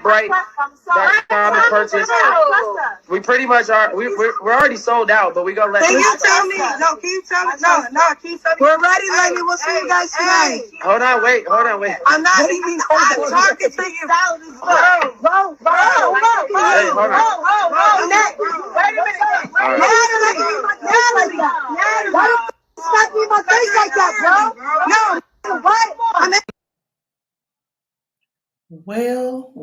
Sprite that's common purchase. We pretty much are. We're already sold out, but we gonna let. Can you tell me? No, can you tell me? No. Can you tell me? We're ready, lady. We'll see you guys tonight. Hold on, wait. I'm not even talking to you. Bro. Hey, hold on. Wait a minute. Natalie. Why the slap me in my face like that, bro? No. What? Well.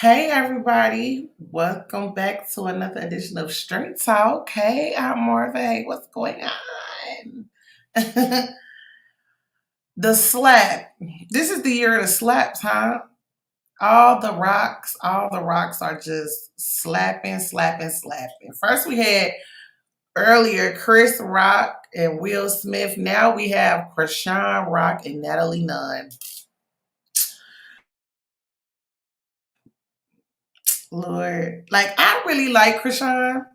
Hey, everybody. Welcome back to another edition of Str8Talk. Hey, I'm Marva. Hey, what's going on? The slap. This is the year of the slaps, huh? All the rocks are just slapping. First we had earlier Chris Rock and Will Smith. Now we have Chrisean Rock and Natalie Nunn. Lord, I really like Chrisean.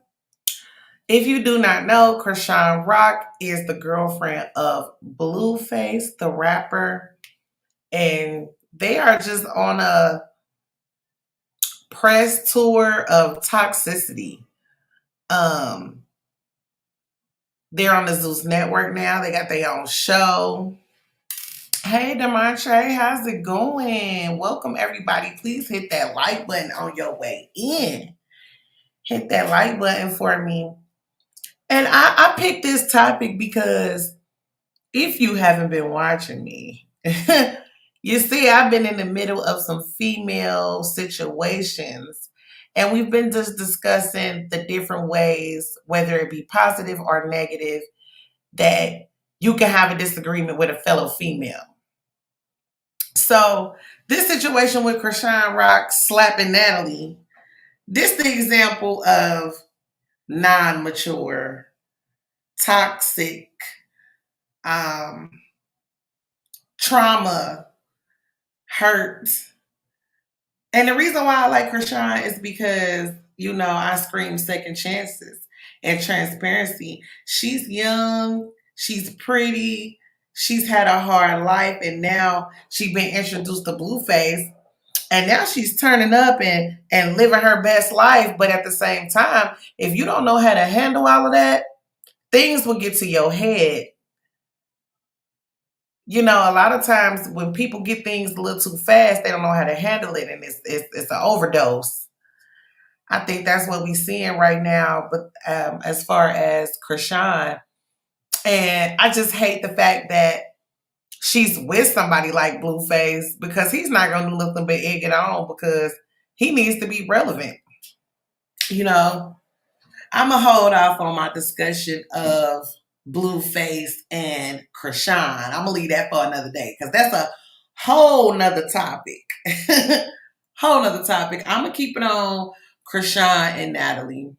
If you do not know, Chrisean Rock is the girlfriend of Blueface, the rapper, and they are just on a press tour of toxicity. They're on the Zeus Network now. They got their own show. Hey, Demontre, how's it going? Welcome, everybody. Please hit that like button on your way in. Hit that like button for me. And I picked this topic because if you haven't been watching me, you see I've been in the middle of some female situations. And we've been just discussing the different ways, whether it be positive or negative, that you can have a disagreement with a fellow female. So this situation with Chrisean Rock slapping Natalie, this is the example of non-mature, toxic, trauma, hurt. And the reason why I like Chrisean is because, I scream second chances and transparency. She's young, she's pretty, she's had a hard life, and now she's been introduced to Blueface. And now she's turning up and living her best life. But at the same time, if you don't know how to handle all of that, things will get to your head. A lot of times when people get things a little too fast, they don't know how to handle it, and it's an overdose. I think that's what we're seeing right now. But as far as Chrisean, and I just hate the fact that she's with somebody like Blueface, because he's not going to do nothing but egg it on, because he needs to be relevant. I'm going to hold off on my discussion of Blueface and Chrisean. I'm going to leave that for another day, because that's a whole nother topic. I'm going to keep it on Chrisean and Natalie.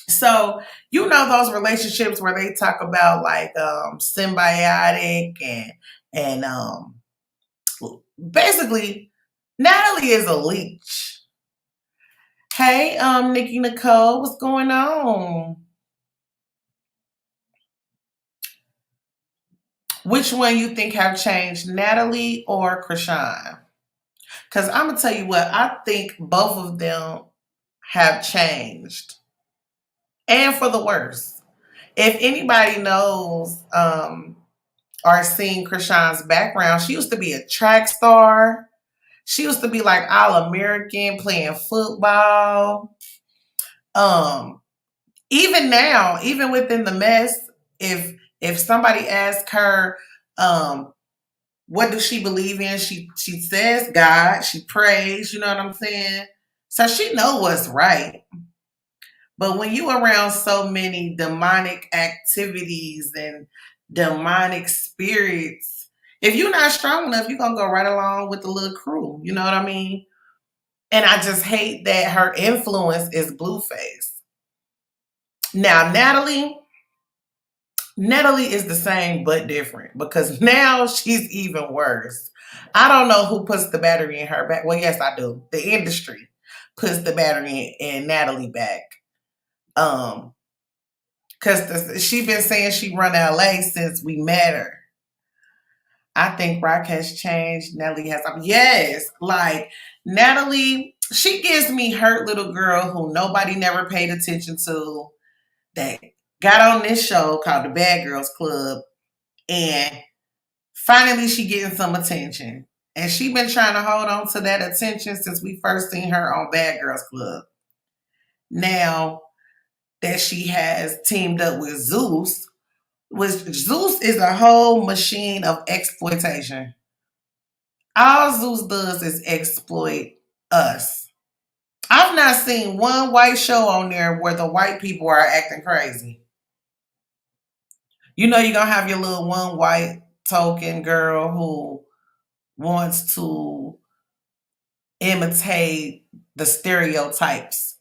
So, those relationships where they talk about symbiotic and basically Natalie is a leech. Hey, TheeEnicole, what's going on? Which one you think have changed, Natalie or Chrisean? Because I'm going to tell you what, I think both of them have changed. And for the worse. If anybody knows or seen Chrisean's background, she used to be a track star. She used to be All-American, playing football. Even now, even within the mess, if somebody asks her, what does she believe in? She says God. She prays. You know what I'm saying? So she knows what's right. But when you around so many demonic activities and demonic spirits, if you're not strong enough, you're going to go right along with the little crew. You know what I mean? And I just hate that her influence is Blueface. Now, Natalie is the same but different, because now she's even worse. I don't know who puts the battery in her back. Well, yes, I do. The industry puts the battery in Natalie back. Because she been saying she run LA since we met her. I think Rock has changed. Natalie has. Yes, like Natalie, she gives me hurt little girl who nobody never paid attention to. That got on this show called the Bad Girls Club, and finally she getting some attention. And she been trying to hold on to that attention since we first seen her on Bad Girls Club. Now that she has teamed up with Zeus, Zeus is a whole machine of exploitation. All Zeus does is exploit us. I've not seen one white show on there where the white people are acting crazy. You know you're going to have your little one white token girl who wants to imitate the stereotypes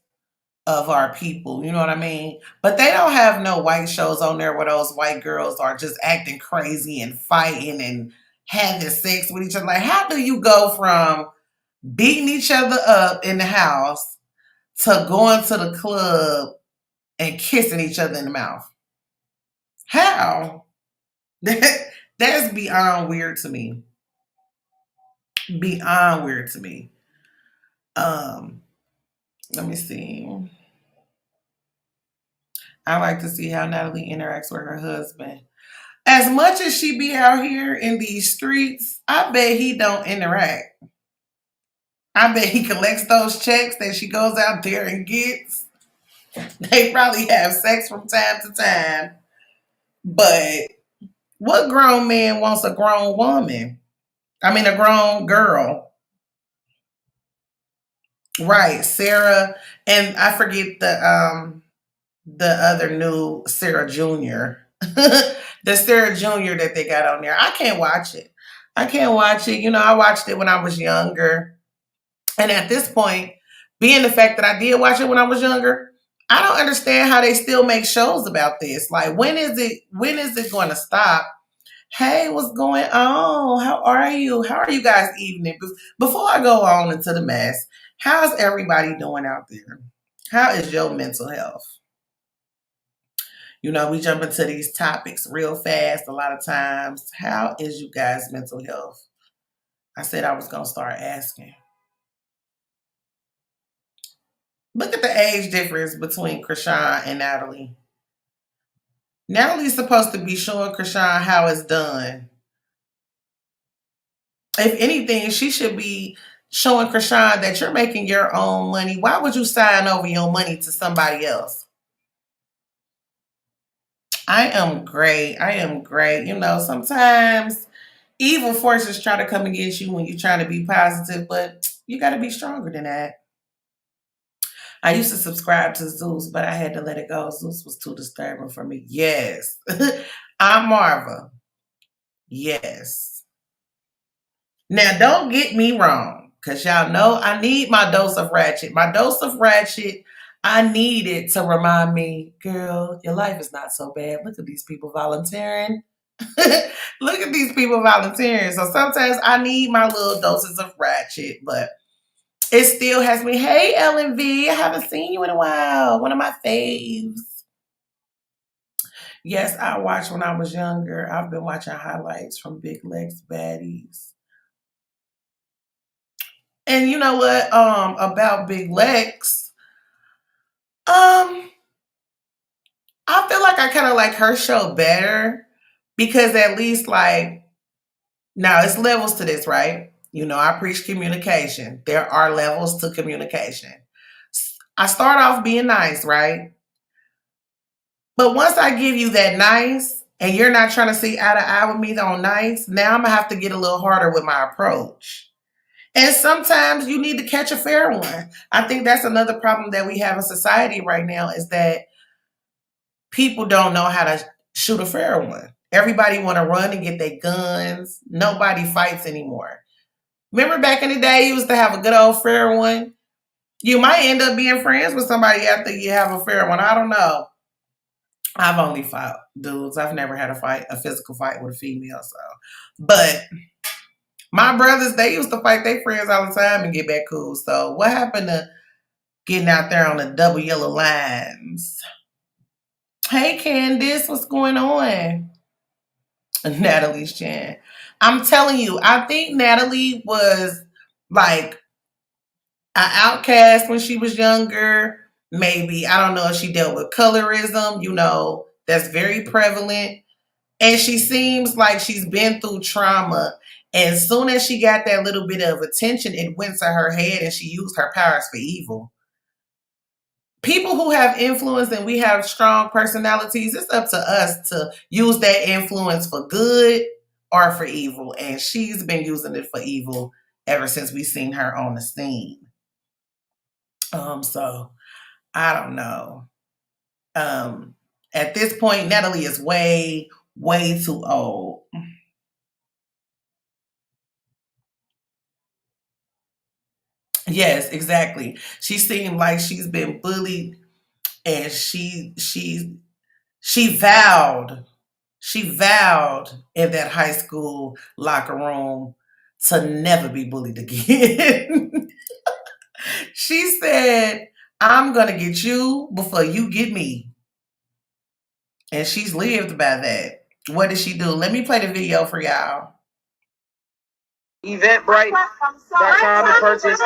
of our people. You know what I mean? But they don't have no white shows on there where those white girls are just acting crazy and fighting and having sex with each other. Like, how do you go from beating each other up in the house to going to the club and kissing each other in the mouth? How? That's beyond weird to me. Beyond weird to me. Let me see. I like to see how Natalie interacts with her husband. As much as she be out here in these streets, I bet he don't interact. I bet he collects those checks that she goes out there and gets. They probably have sex from time to time. But what grown man wants a grown woman? I mean, a grown girl. Right, Sarah, and I forget the other new Sarah Jr. The Sarah Jr. that they got on there. I can't watch it. I can't watch it. You know, I watched it when I was younger. And at this point, being the fact that I did watch it when I was younger, I don't understand how they still make shows about this. Like, when is it going to stop? Hey, what's going on? How are you? How are you guys evening? Before I go on into the mess, how's everybody doing out there? How is your mental health? You know, we jump into these topics real fast a lot of times. How is you guys' mental health? I said I was going to start asking. Look at the age difference between Chrisean and Natalie. Natalie's supposed to be showing Chrisean how it's done. If anything, she should be showing Chrisean that you're making your own money. Why would you sign over your money to somebody else? I am great. I am great. You know, sometimes evil forces try to come against you when you're trying to be positive, but you got to be stronger than that. I used to subscribe to Zeus, but I had to let it go. Zeus was too disturbing for me. Yes. I'm Marva. Yes. Now, don't get me wrong, because y'all know I need my dose of ratchet. My dose of ratchet, I need it to remind me, girl, your life is not so bad. Look at these people volunteering. Look at these people volunteering. So sometimes I need my little doses of ratchet, but it still has me. Hey, LNV, I haven't seen you in a while. One of my faves. Yes, I watched when I was younger. I've been watching highlights from Big Legs Baddies. And you know what? About Big Legs, I feel like I kind of like her show better because at least like now it's levels to this, right? You know, I preach communication. There are levels to communication. I start off being nice, right? But once I give you that nice and you're not trying to see eye to eye with me on nice, now I'm going to have to get a little harder with my approach. And sometimes you need to catch a fair one. I think that's another problem that we have in society right now is that people don't know how to shoot a fair one. Everybody want to run and get their guns. Nobody fights anymore. Remember back in the day, you used to have a good old fair one? You might end up being friends with somebody after you have a fair one. I don't know. I've only fought dudes. I've never had a physical fight with a female. So, but my brothers, they used to fight their friends all the time and get back cool. So what happened to getting out there on the double yellow lines? Hey, Candace, what's going on? Natalie's chan. I'm telling you, I think Natalie was like an outcast when she was younger. Maybe, I don't know if she dealt with colorism, that's very prevalent. And she seems like she's been through trauma. And as soon as she got that little bit of attention, it went to her head and she used her powers for evil. People who have influence and we have strong personalities, it's up to us to use that influence for good or for evil. And she's been using it for evil ever since we seen her on the scene. So I don't know. At this point, Natalie is way, way too old. Yes, exactly. She seemed like she's been bullied, and she vowed in that high school locker room to never be bullied again. She said, "I'm gonna get you before you get me," and she's lived by that. What did she do? Let me play the video for y'all. Eventbrite.com to purchase.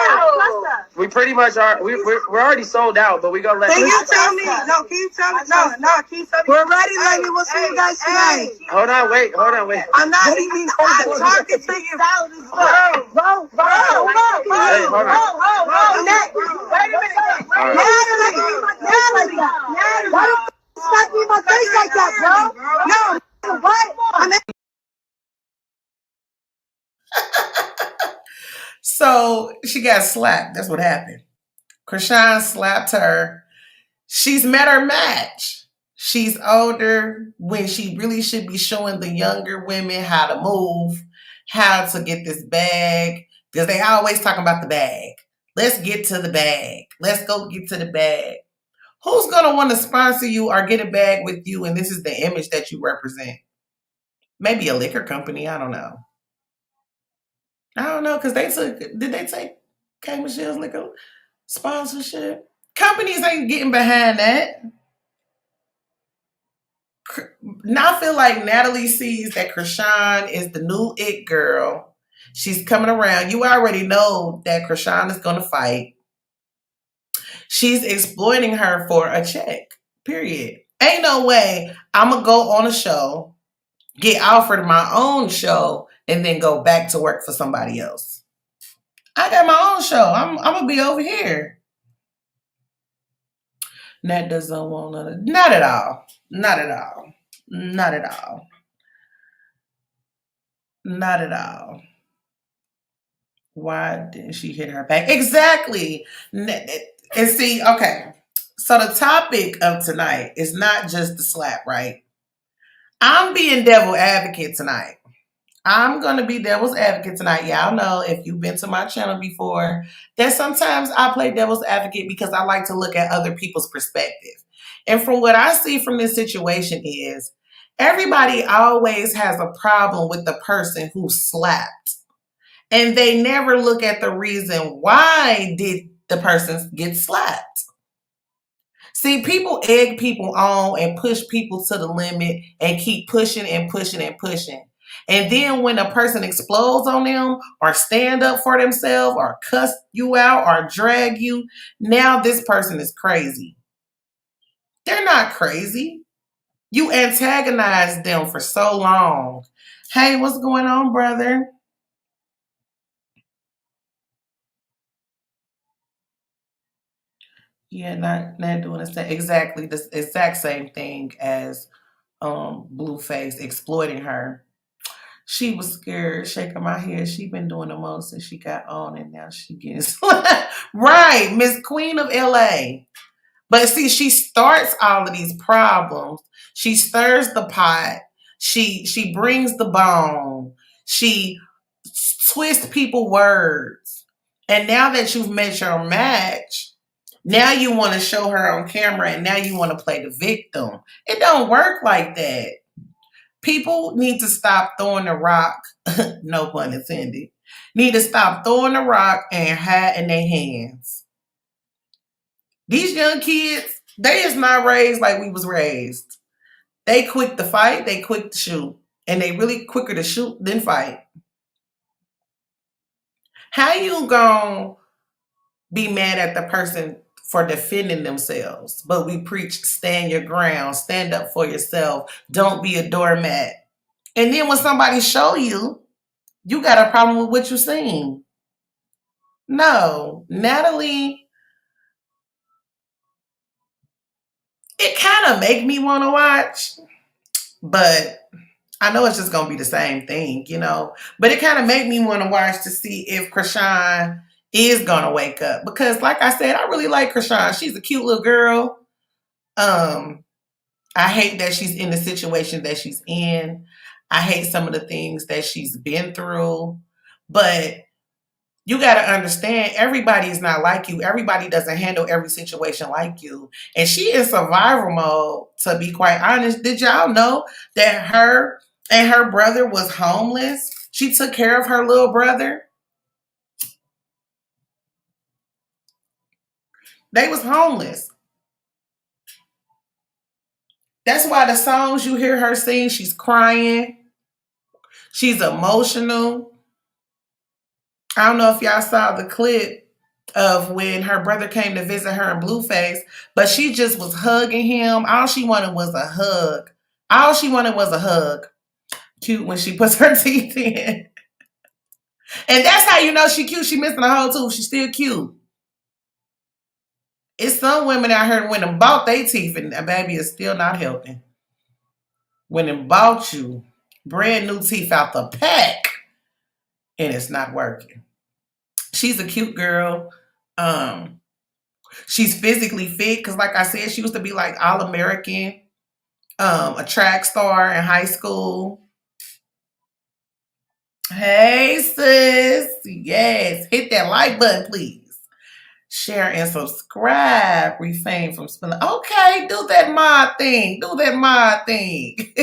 We pretty much are. We're already sold out, but we gonna let. Can you tell me? No, can you tell me? No, can you tell me? We're ready, lady. We'll see you guys tonight. Hold on, wait. I'm not even. I'm talking to you. Whoa. Hey, hold on. Wait a minute. Natalie. Why the slap me in my face like that, bro? No. What? So she got slapped. That's what happened. Chrisean slapped her. She's met her match. She's older when she really should be showing the younger women how to move, how to get this bag, because they always talking about the bag. Let's get to the bag. Let's go get to the bag. Who's going to want to sponsor you or get a bag with you, and this is the image that you represent? Maybe a liquor company. I don't know. Because did they take K. Michelle's liquor sponsorship? Companies ain't getting behind that. Now I feel like Natalie sees that Chrisean is the new it girl. She's coming around. You already know that Chrisean is going to fight. She's exploiting her for a check, period. Ain't no way I'm going to go on a show, get offered my own show, and then go back to work for somebody else. I got my own show. I'm going to be over here. Nat doesn't want none of. Not at all. Not at all. Not at all. Not at all. Why didn't she hit her back? Exactly. And see, okay. So the topic of tonight is not just the slap, right? I'm being devil advocate tonight. I'm going to be devil's advocate tonight. Y'all know, if you've been to my channel before, that sometimes I play devil's advocate because I like to look at other people's perspective. And from what I see from this situation is, everybody always has a problem with the person who slapped. And they never look at the reason why did the person get slapped. See, people egg people on and push people to the limit and keep pushing and pushing and pushing. And then when a person explodes on them or stand up for themselves or cuss you out or drag you, now this person is crazy. They're not crazy. You antagonized them for so long. Hey, what's going on, brother? Yeah, not doing exactly the exact same thing as Blueface exploiting her. She was scared, shaking my head. She been doing the most since she got on, and now she getting slapped. Right, Miss Queen of LA. But see, she starts all of these problems. She stirs the pot. She brings the bone. She twists people's words. And now that you've met your match, now you want to show her on camera, and now you want to play the victim. It don't work like that. People need to stop throwing the rock, no pun intended, need to stop throwing the rock and hide in their hands. These young kids, they is not raised like we was raised. They quick to fight, they quick to shoot, and they really quicker to shoot than fight. How you gonna be mad at the person for defending themselves? But we preach stand your ground, stand up for yourself, don't be a doormat. And then when somebody show you, you got a problem with what you seen. No, Natalie, it kind of make me want to watch, but I know it's just gonna be the same thing, you know. But it kind of made me want to watch to see if Chrisean is gonna wake up because, like I said, I really like Chrisean. She's a cute little girl. Um, I hate that she's in the situation that she's in. I hate some of the things that she's been through, but you got to understand everybody is not like you. Everybody doesn't handle every situation like you. And she in survival mode, to be quite honest. Did y'all know that her and her brother was homeless? She took care of her little brother. They was homeless. That's why the songs you hear her sing, she's crying. She's emotional. I don't know if y'all saw the clip of when her brother came to visit her in Blueface, but she just was hugging him. All she wanted was a hug. All she wanted was a hug. Cute when she puts her teeth in. And that's how you know she cute. She missing a whole tooth. She's still cute. It's some women out here when them bought their teeth and a baby is still not helping. When them bought you brand new teeth out the pack and it's not working. She's a cute girl. She's physically fit because, like I said, she used to be like All American, a track star in high school. Hey, sis. Yes. Hit that like button, please. Share and subscribe. Refrain from spilling. Okay, do that mod thing. Do that mod thing.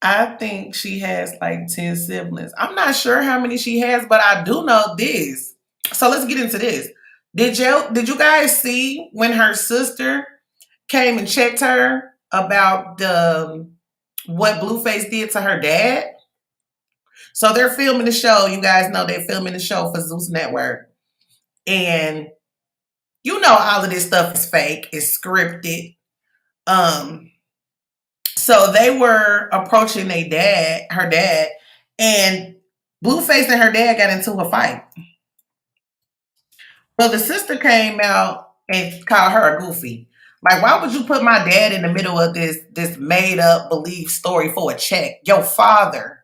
I think she has like 10 siblings. I'm not sure how many she has, but I do know this. So let's get into this. Did you guys see when her sister came and checked her about the what Blueface did to her dad? So they're filming the show. You guys know they're filming the show for Zeus Network. And you know all of this stuff is fake, it's scripted. So they were approaching her dad, and Blueface and her dad got into a fight. Well, the sister came out and called her a goofy. Like, why would you put my dad in the middle of this made up belief story for a check? Your father.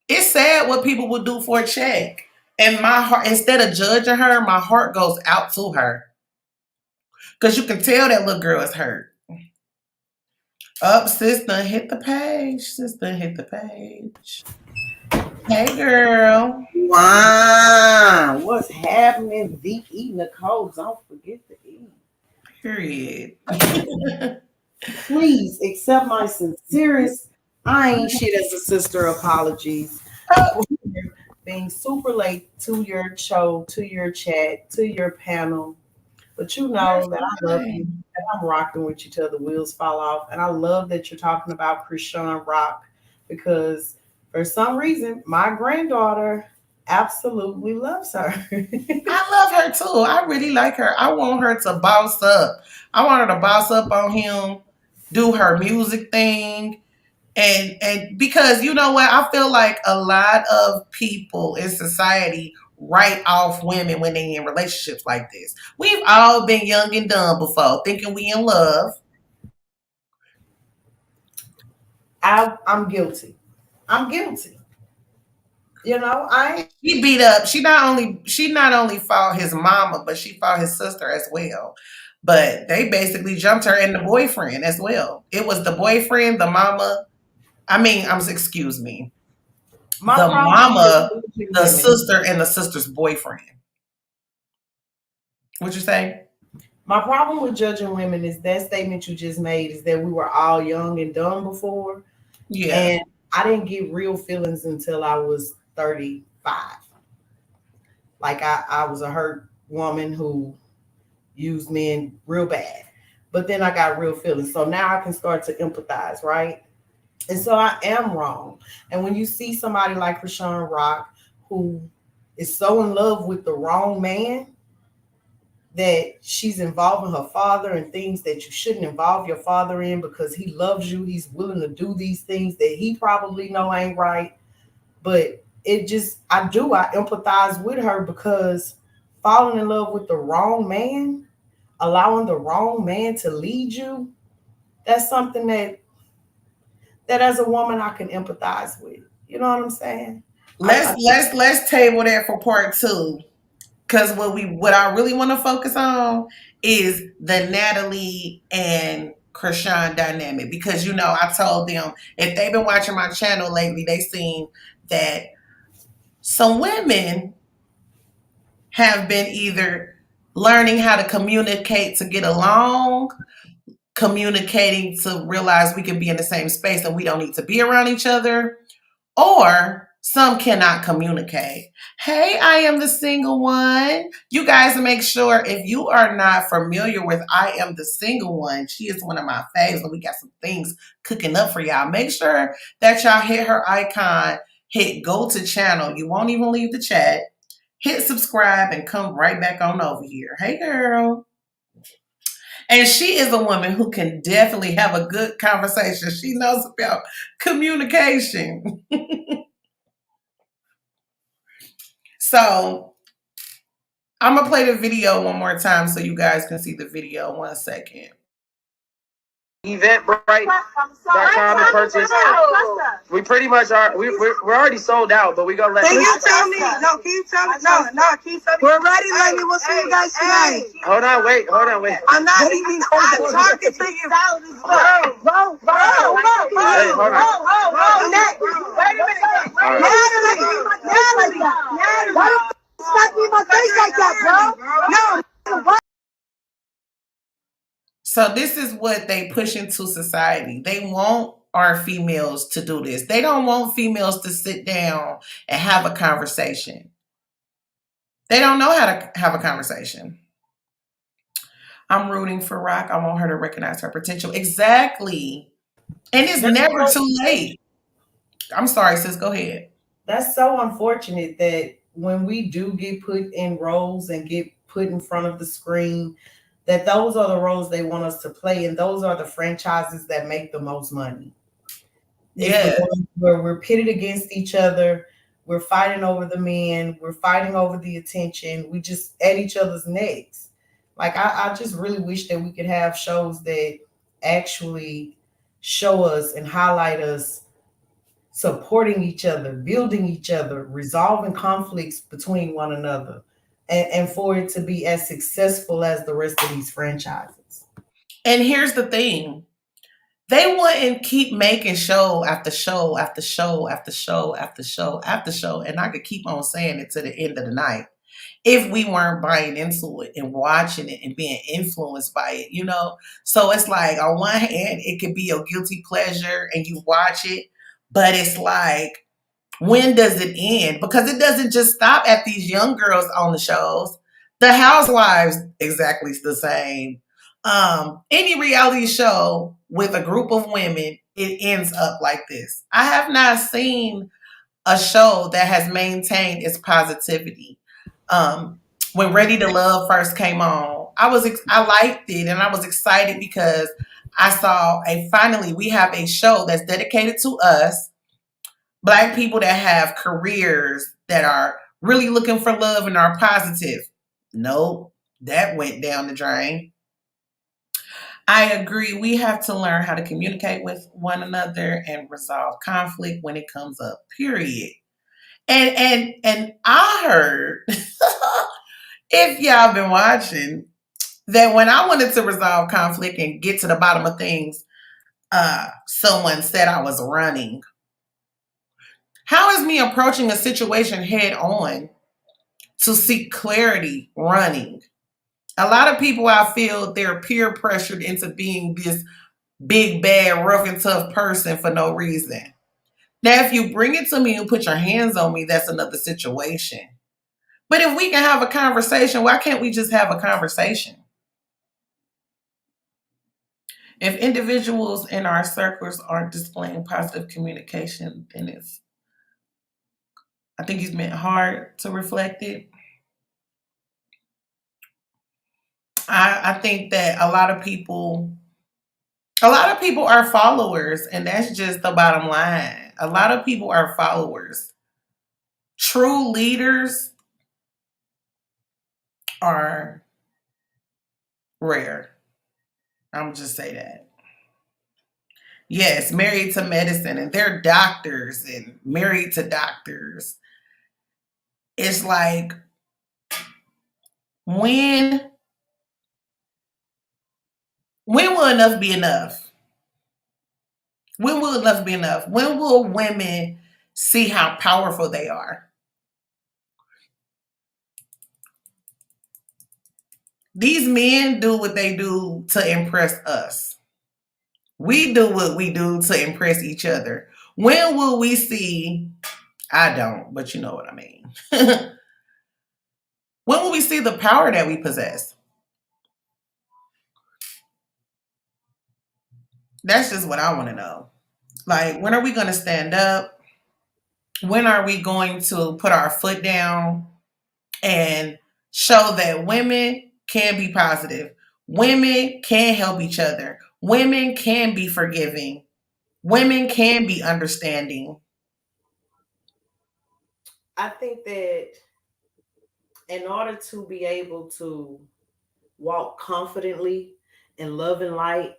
It's sad what people would do for a check. And my heart, instead of judging her, my heart goes out to her. Because you can tell that little girl is hurt. Up, sister, hit the page. Sister, hit the page. Hey, girl. Wow, what's happening? TheeEnicole, don't forget to eat. Period. Please accept my sincerest. I ain't shit as a sister. Apologies. Being super late to your show, to your chat, to your panel. But you know that I love you and I'm rocking with you till the wheels fall off. And I love that you're talking about Chrisean Rock because for some reason, my granddaughter absolutely loves her. I love her too. I really like her. I want her to boss up. I want her to boss up on him, do her music thing. And because you know what, I feel like a lot of people in society write off women when they in relationships like this. We've all been young and dumb before, thinking we in love. I'm guilty. I'm guilty. You know, She beat up. She not only fought his mama, but she fought his sister as well. But they basically jumped her and the boyfriend as well. It was the boyfriend, the mama. Excuse me. my The problem mama, with judging the women, sister, and the sister's boyfriend. What'd you say? my problem with judging women is that statement you just made is that we were all young and dumb before. Yeah. And I didn't get real feelings until I was 35. Like I was a hurt woman who used men real bad. But then I got real feelings. So now I can start to empathize, right? And so I am wrong. And when you see somebody like Chrisean Rock, who is so in love with the wrong man that she's involving her father in things that you shouldn't involve your father in because he loves you, he's willing to do these things that he probably know ain't right. But it just, I empathize with her because falling in love with the wrong man, allowing the wrong man to lead you, that's something that as a woman I can empathize with. You know what I'm saying? Let's table that for part 2. Because what I really want to focus on is the Natalie and Chrisean dynamic. Because I told them if they've been watching my channel lately, they seen that some women have been either learning how to communicate to get along, communicating to realize we can be in the same space and we don't need to be around each other, or some cannot communicate. Hey, I am the single one. You guys make sure if you are not familiar with I am the single one, she is one of my faves and we got some things cooking up for y'all. Make sure that y'all hit her icon, hit go to channel. You won't even leave the chat. Hit subscribe and come right back on over here. Hey, girl. And she is a woman who can definitely have a good conversation. She knows about communication. So I'm going to play the video one more time so you guys can see the video. 1 second. Eventbrite.com to purchase. We pretty much are. We're already sold out, but we gonna let. Can you tell me? No, can you tell me? No, can you tell me? We're ready, lady. We'll see you guys tonight. Hold on, wait. I'm not even talking to you. Whoa. Hey, hold on. Wait a minute. Natalie. Why the f*** smack me in my face like that, bro? No. So this is what they push into society. They want our females to do this. They don't want females to sit down and have a conversation. They don't know how to have a conversation. I'm rooting for Rock. I want her to recognize her potential. Exactly. And it's never too late. I'm sorry, sis. Go ahead. That's so unfortunate that when we do get put in roles and get put in front of the screen, that those are the roles they want us to play, and those are the franchises that make the most money. Yeah. Where we're pitted against each other, we're fighting over the men, we're fighting over the attention, we just at each other's necks. Like I just really wish that we could have shows that actually show us and highlight us supporting each other, building each other, resolving conflicts between one another. And for it to be as successful as the rest of these franchises. And here's the thing. They wouldn't keep making show after show after show after show after show after show. And I could keep on saying it to the end of the night if we weren't buying into it and watching it and being influenced by it, So it's like on one hand, it could be your guilty pleasure and you watch it, but it's like, when does it end? Because it doesn't just stop at these young girls on the shows. The Housewives, exactly the same. Any reality show with a group of women, it ends up like this. I have not seen a show that has maintained its positivity. When Ready to Love first came on, I liked it and I was excited because I saw finally we have a show that's dedicated to us. Black people that have careers that are really looking for love and are positive. Nope, that went down the drain. I agree. We have to learn how to communicate with one another and resolve conflict when it comes up, period. And I heard, if y'all been watching, that when I wanted to resolve conflict and get to the bottom of things, someone said I was running. How is me approaching a situation head on to seek clarity running? A lot of people, I feel, they're peer pressured into being this big, bad, rough and tough person for no reason. Now, if you bring it to me and put your hands on me, that's another situation. But if we can have a conversation, why can't we just have a conversation? If individuals in our circles aren't displaying positive communication, then I think it's meant hard to reflect it. I think that a lot of people are followers, and that's just the bottom line. A lot of people are followers. True leaders are rare. I'm just say that. Yes, married to medicine, and they're doctors and married to doctors. It's like, when will enough be enough? When will enough be enough? When will women see how powerful they are? These men do what they do to impress us. We do what we do to impress each other. When will we see? I don't, but you know what I mean. When will we see the power that we possess? That's just what I want to know. Like, when are we going to stand up? When are we going to put our foot down and show that women can be positive? Women can help each other. Women can be forgiving. Women can be understanding. I think that in order to be able to walk confidently in love and light,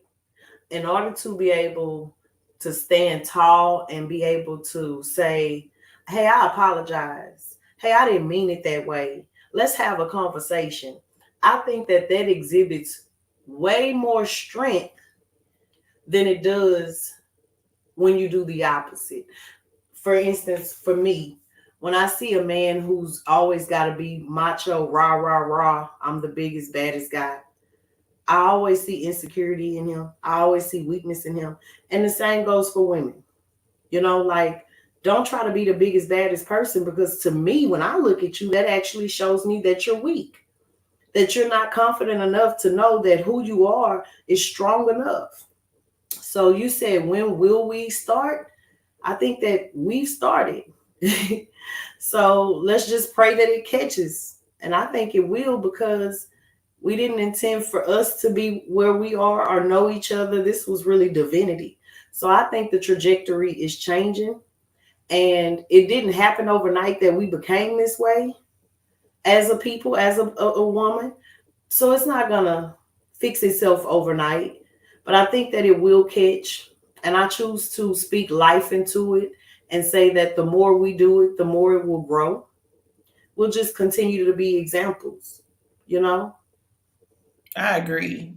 in order to be able to stand tall and be able to say, hey, I apologize. Hey, I didn't mean it that way. Let's have a conversation. I think that exhibits way more strength than it does when you do the opposite. For instance, for me, when I see a man who's always got to be macho, rah, rah, rah, I'm the biggest, baddest guy, I always see insecurity in him. I always see weakness in him. And the same goes for women. You know, like, don't try to be the biggest, baddest person, because to me, when I look at you, that actually shows me that you're weak, that you're not confident enough to know that who you are is strong enough. So you said, when will we start? I think that we've started. So let's just pray that it catches. And I think it will, because we didn't intend for us to be where we are or know each other. This was really divinity. So I think the trajectory is changing, and it didn't happen overnight that we became this way as a people, as a woman. So it's not going to fix itself overnight, but I think that it will catch. And I choose to speak life into it and say that the more we do it, the more it will grow. We'll just continue to be examples, you know? I agree.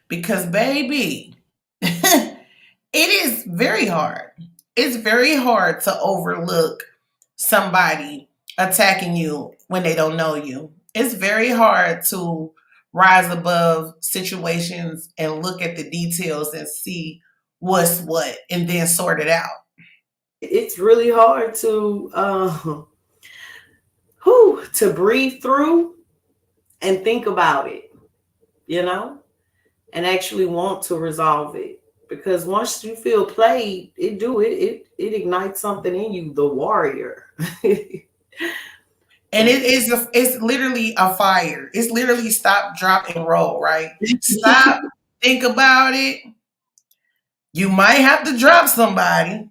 Because, baby, it is very hard. It's very hard to overlook somebody attacking you when they don't know you. It's very hard to rise above situations and look at the details and see what's what and then sort it out. It's really hard to breathe through and think about it, you know, and actually want to resolve it. Because once you feel played, it ignites something in you, the warrior. And it's literally a fire. It's literally stop, drop, and roll, right? Stop, think about it. You might have to drop somebody,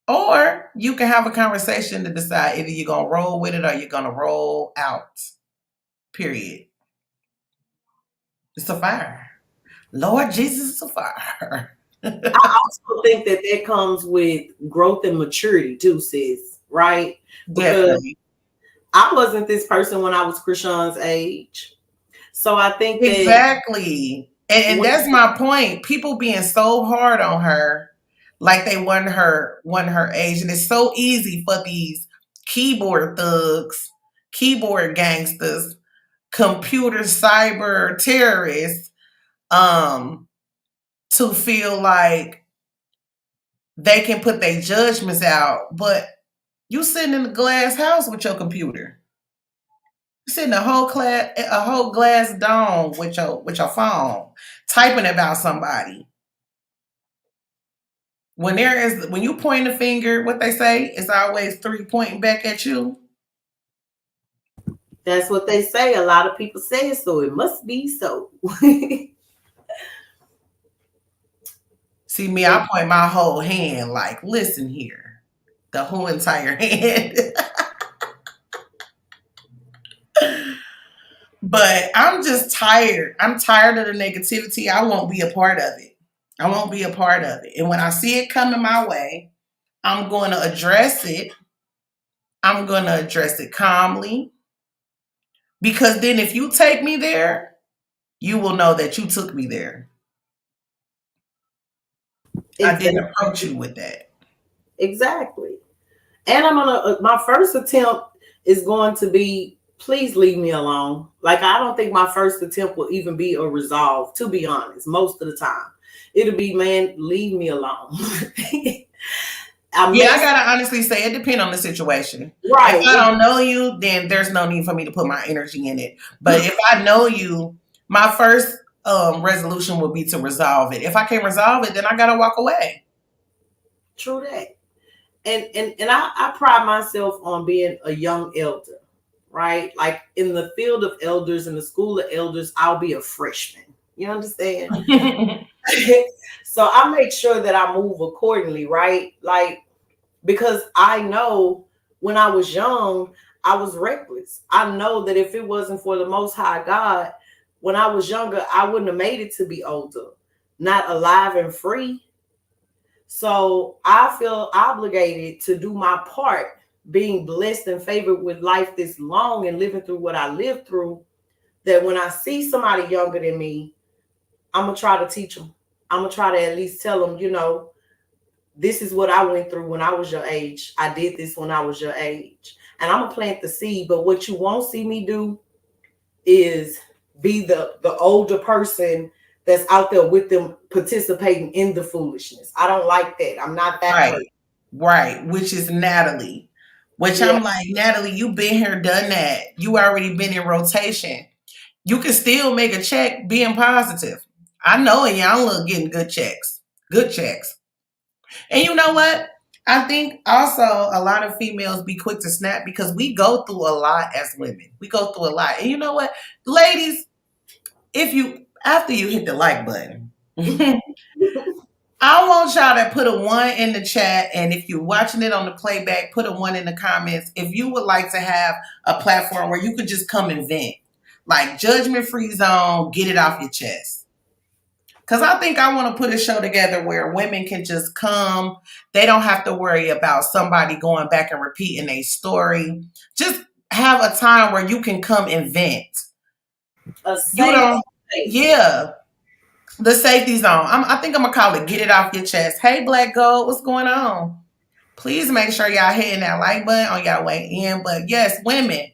or you can have a conversation to decide either you're going to roll with it or you're going to roll out. Period. It's a fire. Lord Jesus, it's a fire. I also think that comes with growth and maturity too, sis, right? Definitely. I wasn't this person when I was Chrisean's age. So I think that exactly. And that's my point. People being so hard on her, like they want her age. And it's so easy for these keyboard thugs, keyboard gangsters, computer cyber terrorists, to feel like they can put their judgments out. But you sitting in a glass house with your computer. sitting a whole glass dome with your phone, typing about somebody. When you point a finger, what they say, it's always 3 pointing back at you. That's what they say. A lot of people say it, so it must be so. See me, I point my whole hand like, listen here. The whole entire hand. But I'm just tired. I'm tired of the negativity. I won't be a part of it. I won't be a part of it. And when I see it coming my way, I'm going to address it. I'm going to address it calmly. Because then if you take me there, you will know that you took me there. Exactly. I didn't approach you with that. Exactly. And my first attempt is going to be, please leave me alone. Like, I don't think my first attempt will even be a resolve, to be honest, most of the time. It'll be, man, leave me alone. I gotta honestly say it depends on the situation. Right. If I don't know you, then there's no need for me to put my energy in it. But if I know you, my first resolution will be to resolve it. If I can't resolve it, then I gotta walk away. True that. And I pride myself on being a young elder, right? Like, in the field of elders, in the school of elders, I'll be a freshman. You understand? So I make sure that I move accordingly, right? Like, because I know when I was young, I was reckless. I know that if it wasn't for the Most High God, when I was younger, I wouldn't have made it to be older, not alive and free. So I feel obligated to do my part, being blessed and favored with life this long and living through what I lived through, that when I see somebody younger than me, I'm going to try to teach them. I'm going to try to at least tell them, you know, this is what I went through when I was your age. I did this when I was your age. And I'm going to plant the seed. But what you won't see me do is be the older person that's out there with them participating in the foolishness. I don't like that. I'm not that person. Right. Which is Natalie. Which I'm like, Natalie, you've been here, done that. You already been in rotation. You can still make a check being positive. I know it. Y'all look getting good checks. Good checks. And you know what? I think also a lot of females be quick to snap because we go through a lot as women. We go through a lot. And you know what? Ladies, after you hit the like button, I want y'all to put a 1 in the chat. And if you're watching it on the playback, put a 1 in the comments. If you would like to have a platform where you could just come and vent, like judgment-free zone, get it off your chest. Because I think I want to put a show together where women can just come. They don't have to worry about somebody going back and repeating a story. Just have a time where you can come and vent. Yeah. The safety zone. I think I'm going to call it Get It Off Your Chest. Hey, Black Gold, what's going on? Please make sure y'all hitting that like button on y'all way in. But yes, women,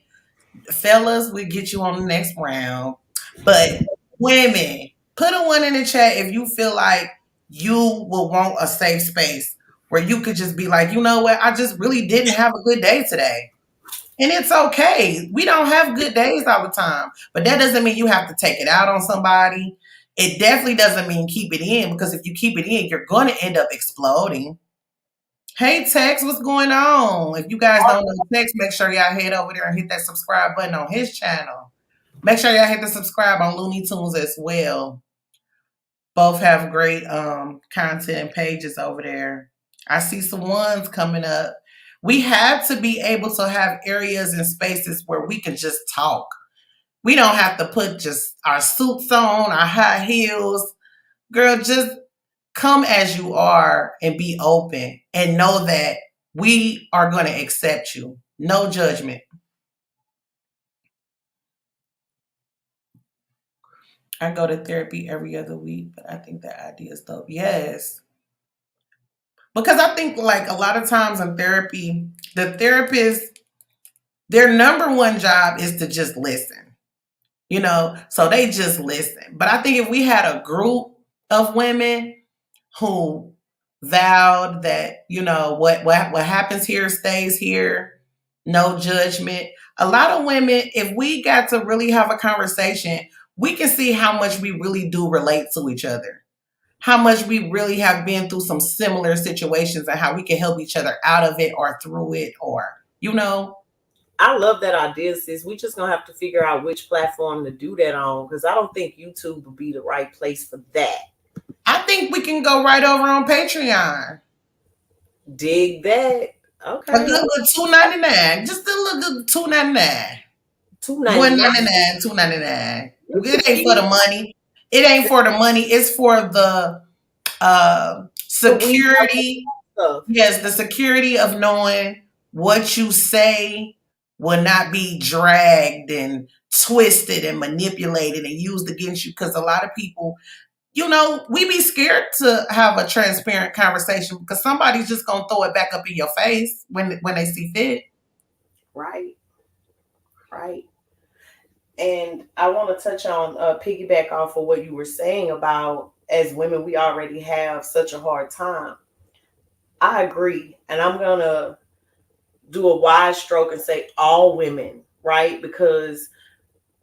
fellas, we'll get you on the next round. But women, put a 1 in the chat if you feel like you will want a safe space where you could just be like, you know what? I just really didn't have a good day today. And it's okay. We don't have good days all the time. But that doesn't mean you have to take it out on somebody. It definitely doesn't mean keep it in, because if you keep it in, you're going to end up exploding. Hey, Tex, what's going on? If you guys don't know Tex, make sure y'all head over there and hit that subscribe button on his channel. Make sure y'all hit the subscribe on Looney Tunes as well. Both have great content and pages over there. I see some ones coming up. We have to be able to have areas and spaces where we can just talk. We don't have to put just our suits on, our high heels. Girl, just come as you are and be open and know that we are going to accept you. No judgment. I go to therapy every other week, but I think that idea is dope. Yes. Because I think like a lot of times in therapy, the therapist, their number one job is to just listen. You know, so they just listen. But I think if we had a group of women who vowed that, you know, what happens here stays here, no judgment. A lot of women, if we got to really have a conversation, we can see how much we really do relate to each other, how much we really have been through some similar situations and how we can help each other out of it or through it, or, you know. I love that idea, sis. We just gonna have to figure out which platform to do that on, because I don't think YouTube would be the right place for that. I think we can go right over on Patreon. Dig that. Okay. A good little $2.99. Just a little good $2.99. $2.99. $1.99, $2.99. It ain't for the money. It ain't for the money. It's for the security. Yes, the security of knowing what you say will not be dragged and twisted and manipulated and used against you. Because a lot of people, you know, we be scared to have a transparent conversation because somebody's just gonna throw it back up in your face when they see fit. Right. And I want to touch on piggyback off of what you were saying about, as women, we already have such a hard time. I agree, and I'm gonna do a wide stroke and say all women, right? Because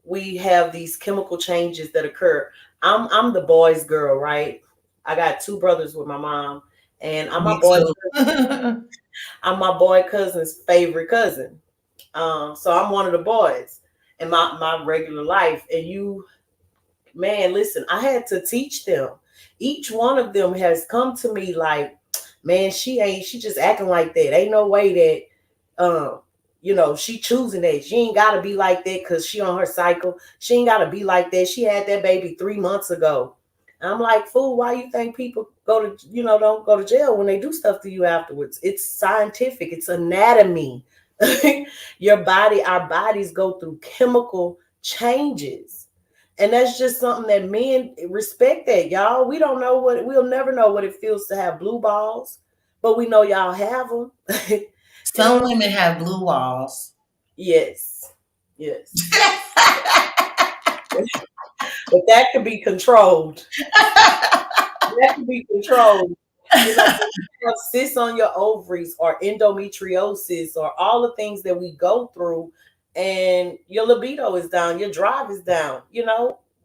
we have these chemical changes that occur. I'm the boy's girl, right? I got 2 brothers with my mom, and I'm my boy. I'm my boy cousin's favorite cousin. So I'm one of the boys in my regular life. And you, man, listen, I had to teach them. Each one of them has come to me like, man, she just acting like that. Ain't no way that she choosing that. She ain't gotta be like that because she on her cycle. She ain't gotta be like that. She had that baby 3 months ago. And I'm like, fool, why you think people don't go to jail when they do stuff to you afterwards? It's scientific, it's anatomy. Our bodies go through chemical changes. And that's just something that men respect that, y'all. We'll never know what it feels to have blue balls, but we know y'all have them. Some women have blue balls. Yes. But that could be controlled. You have cysts on your ovaries or endometriosis or all the things that we go through, and your libido is down, your drive is down.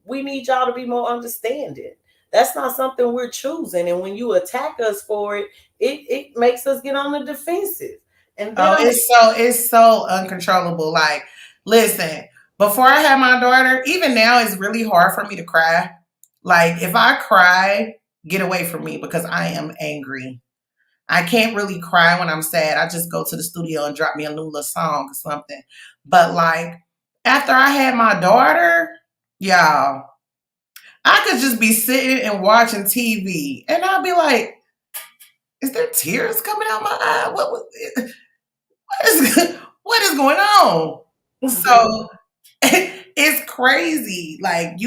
We need y'all to be more understanding. That's not something we're choosing. And when you attack us for it, it makes us get on the defensive. And it's so uncontrollable. Like, listen, before I had my daughter, even now it's really hard for me to cry. Like, if I cry, get away from me because I am angry. I can't really cry when I'm sad. I just go to the studio and drop me a new little song or something. But like, after I had my daughter, y'all, I could just be sitting and watching TV and I'd be like, is there tears coming out my eye? What is going on? So it's crazy. Like,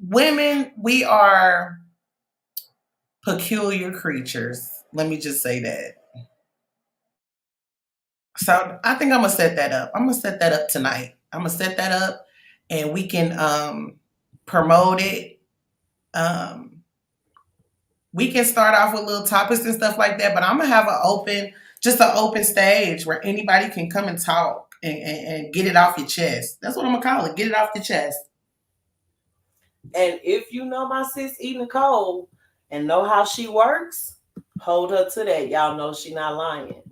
women, we are peculiar creatures. Let me just say that. So I think I'm gonna set that up. I'm gonna set that up tonight. I'm gonna set that up and we can promote it. We can start off with little topics and stuff like that, but I'm gonna have an open stage where anybody can come and talk and get it off your chest. That's what I'm gonna call it. Get it off your chest. And if you know my sis TheeEnicole and know how she works, hold her to that. Y'all know she not lying.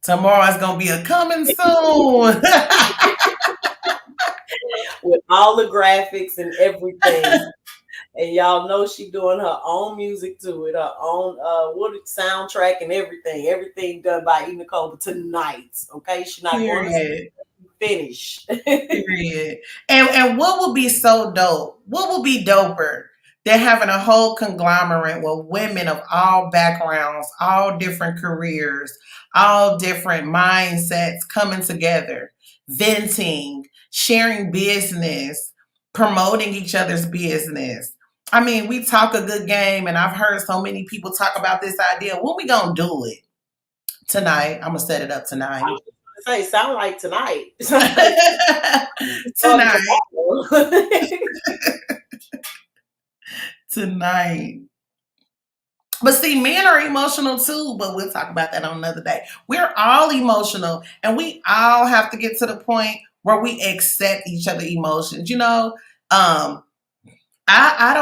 Tomorrow's gonna be a coming soon. With all the graphics and everything. And y'all know she doing her own music to it, her own soundtrack and everything. Everything done by TheeEnicole tonight. Okay, she's not going to finish. Period. And what would be so dope? What would be doper than having a whole conglomerate with women of all backgrounds, all different careers, all different mindsets coming together, venting, sharing business, promoting each other's business. I mean, we talk a good game, and I've heard so many people talk about this idea. When we gonna do it? Tonight. I'm gonna set it up tonight. I was gonna say, sound like tonight. Tonight. But see, men are emotional too, but we'll talk about that on another day. We're all emotional, and we all have to get to the point where we accept each other's emotions. Um, I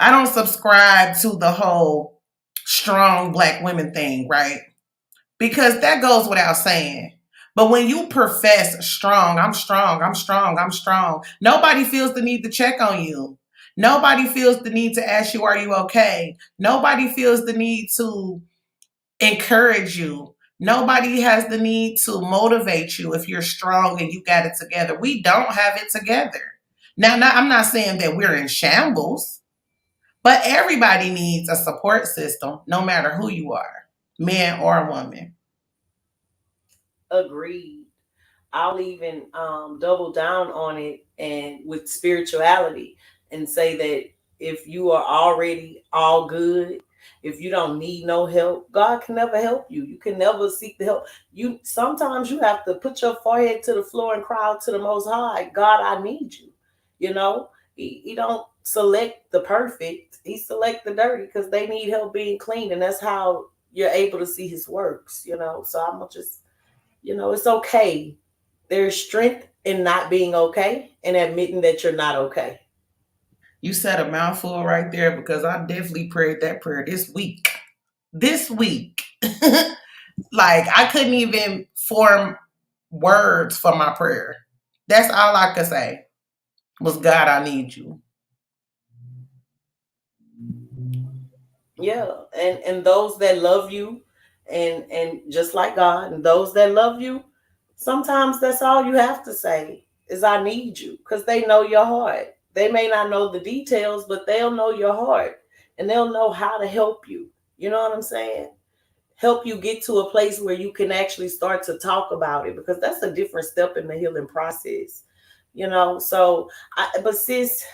don't subscribe to the whole strong black women thing, right? Because that goes without saying. But when you profess strong, I'm strong, I'm strong, I'm strong, nobody feels the need to check on you. Nobody feels the need to ask you, are you okay? Nobody feels the need to encourage you. Nobody has the need to motivate you if you're strong and you got it together. We don't have it together. Now, I'm not saying that we're in shambles, but everybody needs a support system, no matter who you are, man or woman. Agreed. I'll even double down on it and with spirituality and say that if you are already all good, if you don't need no help, God can never help you. You can never seek the help. You sometimes you have to put your forehead to the floor and cry out to the Most High. God, I need you. You know, he don't select the perfect. He select the dirty because they need help being clean, and that's how you're able to see His works. So I'm gonna just it's okay. There's strength in not being okay and admitting that you're not okay. You said a mouthful right there because I definitely prayed that prayer this week. This week. Like, I couldn't even form words for my prayer. That's all I could say was, God, I need you. Yeah, and those that love you, and just like God, and those that love you, sometimes that's all you have to say is I need you, because they know your heart. They may not know the details, but they'll know your heart, and they'll know how to help you. You know what I'm saying? Help you get to a place where you can actually start to talk about it, because that's a different step in the healing process. But sis,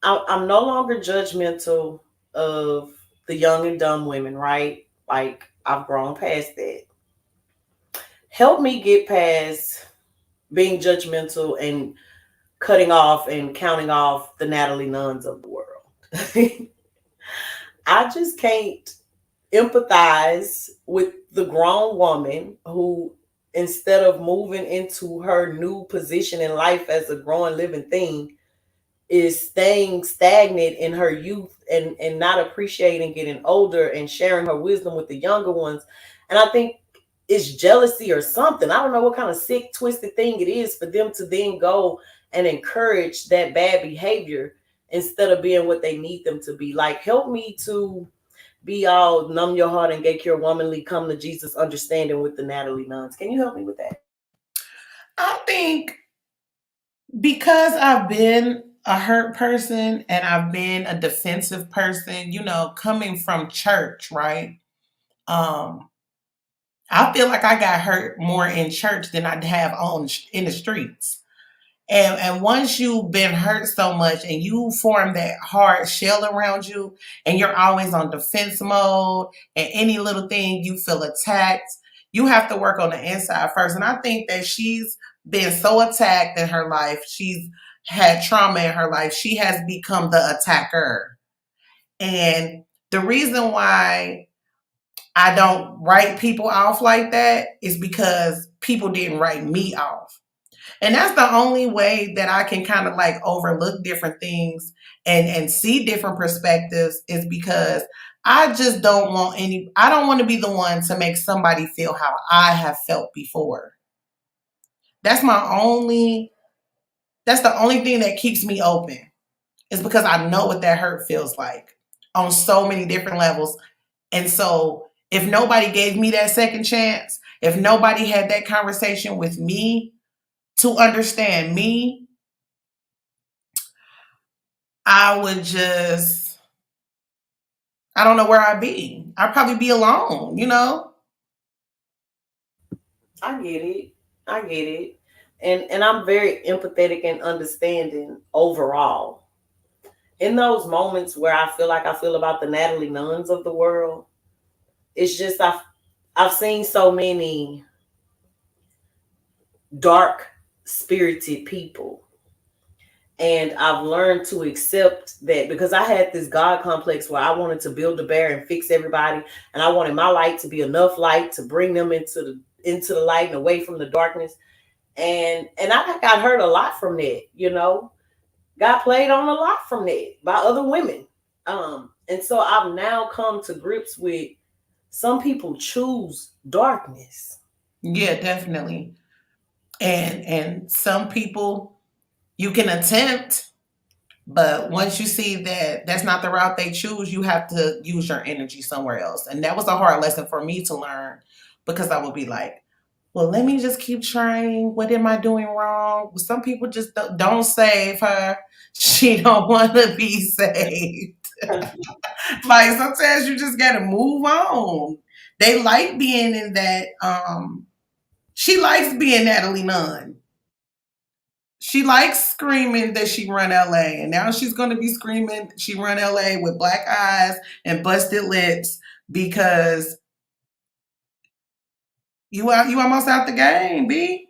I'm no longer judgmental of the young and dumb women, right? Like, I've grown past that. Help me get past being judgmental and cutting off and counting off the Natalie Nunns of the world. I just can't empathize with the grown woman who, instead of moving into her new position in life as a growing living thing, is staying stagnant in her youth and not appreciating getting older and sharing her wisdom with the younger ones. And I think it's jealousy or something. I don't know what kind of sick, twisted thing it is for them to then go and encourage that bad behavior instead of being what they need them to be. Like, help me to be all numb your heart and get your womanly come to Jesus understanding with the Natalie Nunns. Can you help me with that? I think because I've been a hurt person and I've been a defensive person, coming from church, right? I feel like I got hurt more in church than I'd have on in the streets. And once you've been hurt so much and you form that hard shell around you and you're always on defense mode and any little thing you feel attacked, you have to work on the inside first. And I think that she's been so attacked in her life. She's had trauma in her life. She has become the attacker. And the reason why I don't write people off like that is because people didn't write me off. And that's the only way that I can kind of like overlook different things and see different perspectives, is because I just I don't want to be the one to make somebody feel how I have felt before. That's that's the only thing that keeps me open, is because I know what that hurt feels like on so many different levels. And so if nobody gave me that second chance, if nobody had that conversation with me to understand me, I would just, I don't know where I'd be. I'd probably be alone. I get it. I get it. And I'm very empathetic and understanding overall. In those moments where I feel like I feel about the Natalie Nunns of the world, it's just I've seen so many dark spirited people. And I've learned to accept that, because I had this God complex where I wanted to build a bear and fix everybody, and I wanted my light to be enough light to bring them into the light and away from the darkness. And I got hurt a lot from that, you know. Got played on a lot from that by other women. And so I've now come to grips with some people choose darkness. Yeah, definitely. And some people you can attempt, but once you see that that's not the route they choose, you have to use your energy somewhere else. And that was a hard lesson for me to learn, because I would be like, well, let me just keep trying. What am I doing wrong? Some people just don't save her. She don't want to be saved. Like sometimes you just gotta move on. They like being in that. She likes being Natalie Nunn. She likes screaming that she run LA, and now she's gonna be screaming she run LA with black eyes and busted lips because you almost out the game, B.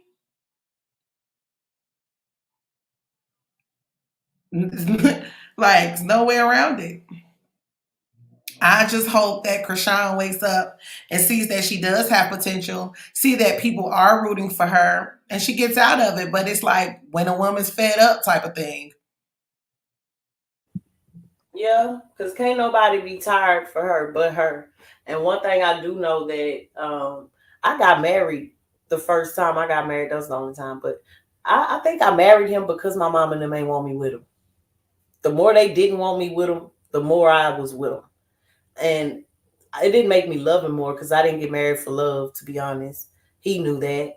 Like no way around it. I just hope that Chrisean wakes up and sees that she does have potential, see that people are rooting for her, and she gets out of it. But it's like when a woman's fed up type of thing. Yeah, because can't nobody be tired for her but her. And one thing I do know that I got married the first time I got married. That was the only time. But I think I married him because my mom and them ain't want me with him. The more they didn't want me with him, the more I was with him. And it didn't make me love him more, because I didn't get married for love, to be honest. He knew that.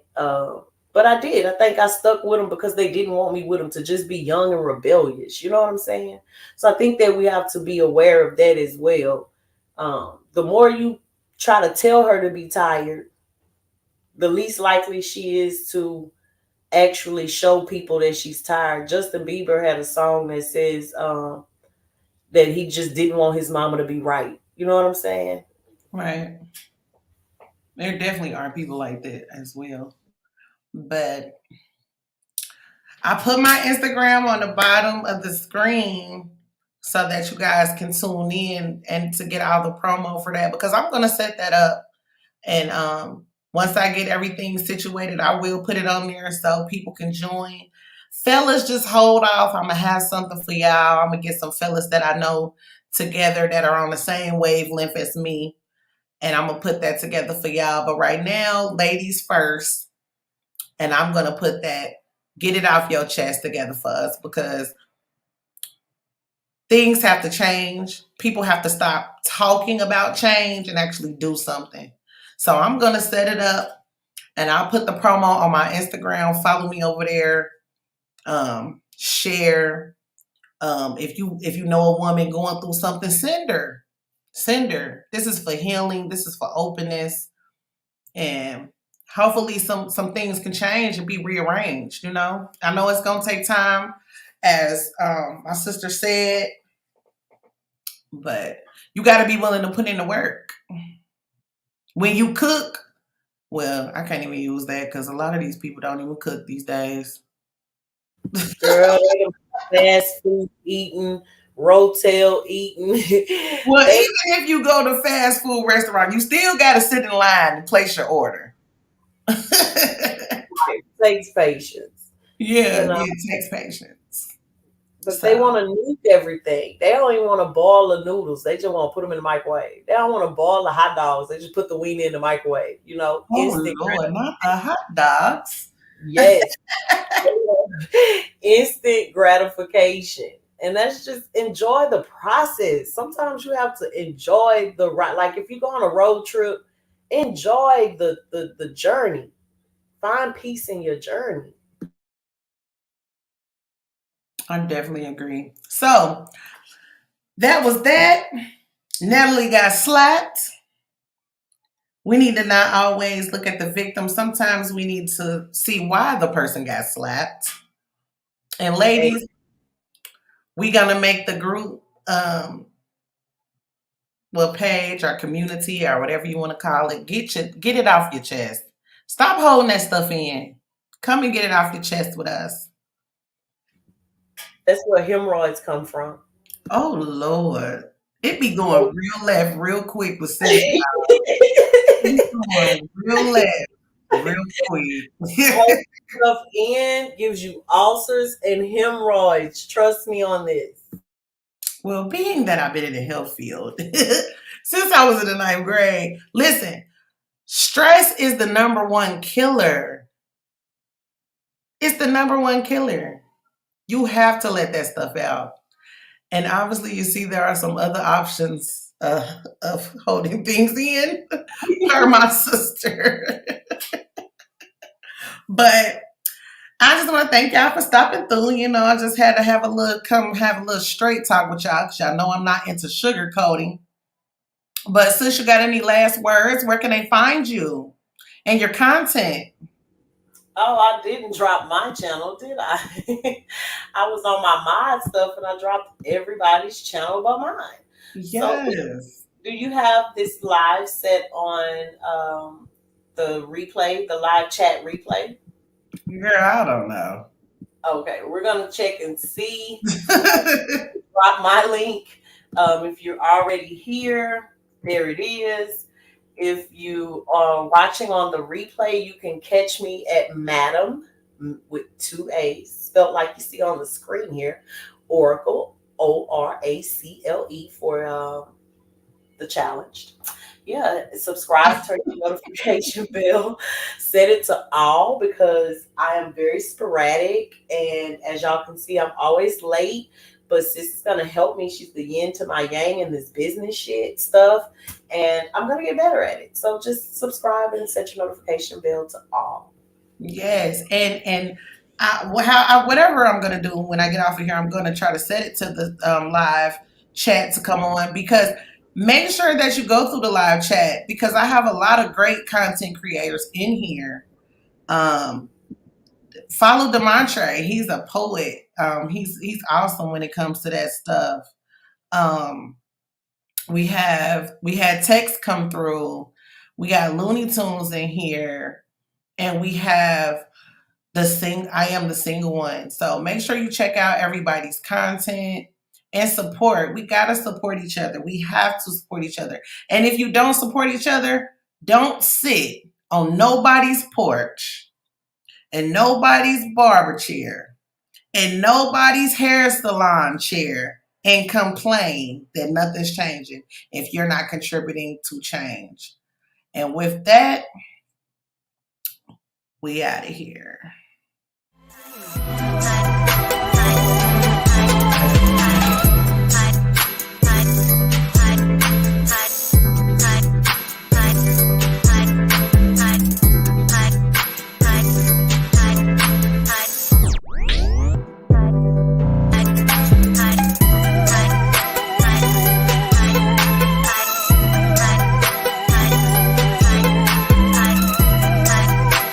But I did. I think I stuck with him because they didn't want me with him to just be young and rebellious. You know what I'm saying? So I think that we have to be aware of that as well. The more you try to tell her to be tired, the least likely she is to actually show people that she's tired. Justin Bieber had a song that says that he just didn't want his mama to be right. You know what I'm saying? Right. There definitely are people like that as well. But I put my Instagram on the bottom of the screen so that you guys can tune in and to get all the promo for that, because I'm gonna set that up. And once I get everything situated, I will put it on there so people can join. Fellas, just hold off. I'm gonna have something for y'all. I'm gonna get some fellas that I know together that are on the same wavelength as me, and I'm gonna put that together for y'all. But right now, ladies first, and I'm gonna put that get it off your chest together for us, because things have to change. People have to stop talking about change and actually do something. So I'm gonna set it up, and I'll put the promo on my Instagram. Follow me over there. Share. If you know a woman going through something, send her. Send her. This is for healing. This is for openness, and hopefully some things can change and be rearranged. You know, I know it's gonna take time, as my sister said, but you got to be willing to put in the work. When you cook, well, I can't even use that because a lot of these people don't even cook these days. Girl, fast food eating, rotel eating. Well, even if you go to fast food restaurant, you still got to sit in line and place your order. It takes patience. Yeah, You know? it takes patience. But they want to nuke everything. They don't even want to boil the noodles. They just want to put them in the microwave. They don't want to boil the hot dogs. They just put the wiener in the microwave. You know, oh Lord, not the hot dogs. Yes. Instant gratification. And that's just enjoy the process. Sometimes you have to enjoy the ride. Like if you go on a road trip, enjoy the journey. Find peace in your journey. I definitely agree. So that was that. Natalie got slapped. We need to not always look at the victim. Sometimes we need to see why the person got slapped. And ladies, we gonna make the group page or community or whatever you want to call it. Get it off your chest. Stop holding that stuff in. Come and get it off your chest with us. That's where hemorrhoids come from. Oh Lord. It be going real left real quick with sis. Going real left real quick. Holding stuff in gives you ulcers and hemorrhoids. Trust me on this. Well, being that I've been in the health field since I was in the 9th grade, listen, stress is the number one killer. It's the number one killer. You have to let that stuff out. And obviously, you see, there are some other options of holding things in, per my sister. But I just want to thank y'all for stopping through. You know, I just had to have a little straight talk with y'all because y'all know I'm not into sugarcoating. But sis, you got any last words? Where can they find you and your content? Oh, I didn't drop my channel, did I? I was on my mod stuff and I dropped everybody's channel but mine. Yes. So, do you have this live set on the replay, the live chat replay? Girl, I don't know. Okay, we're gonna check and see. Drop my link. If you're already here, there it is. If you are watching on the replay, you can catch me at Madam with 2 A's, spelled like you see on the screen here, Oracle, ORACLE for the challenged. Yeah, subscribe, turn the notification bell, set it to all because I am very sporadic. And as y'all can see, I'm always late. But sis is going to help me. She's the yin to my yang in this business shit stuff. And I'm going to get better at it. So just subscribe and set your notification bell to all. Yes. And whatever I'm going to do when I get off of here, I'm going to try to set it to the live chat to come on, because make sure that you go through the live chat, because I have a lot of great content creators in here. Follow Demontre. He's a poet. He's awesome when it comes to that stuff. We had text come through. We got Looney Tunes in here, and we have I Am the Single One. So make sure you check out everybody's content and support. We gotta support each other. We have to support each other. And if you don't support each other, don't sit on nobody's porch and nobody's barber chair and nobody's hair salon chair and complain that nothing's changing if you're not contributing to change. And with that, we out of here.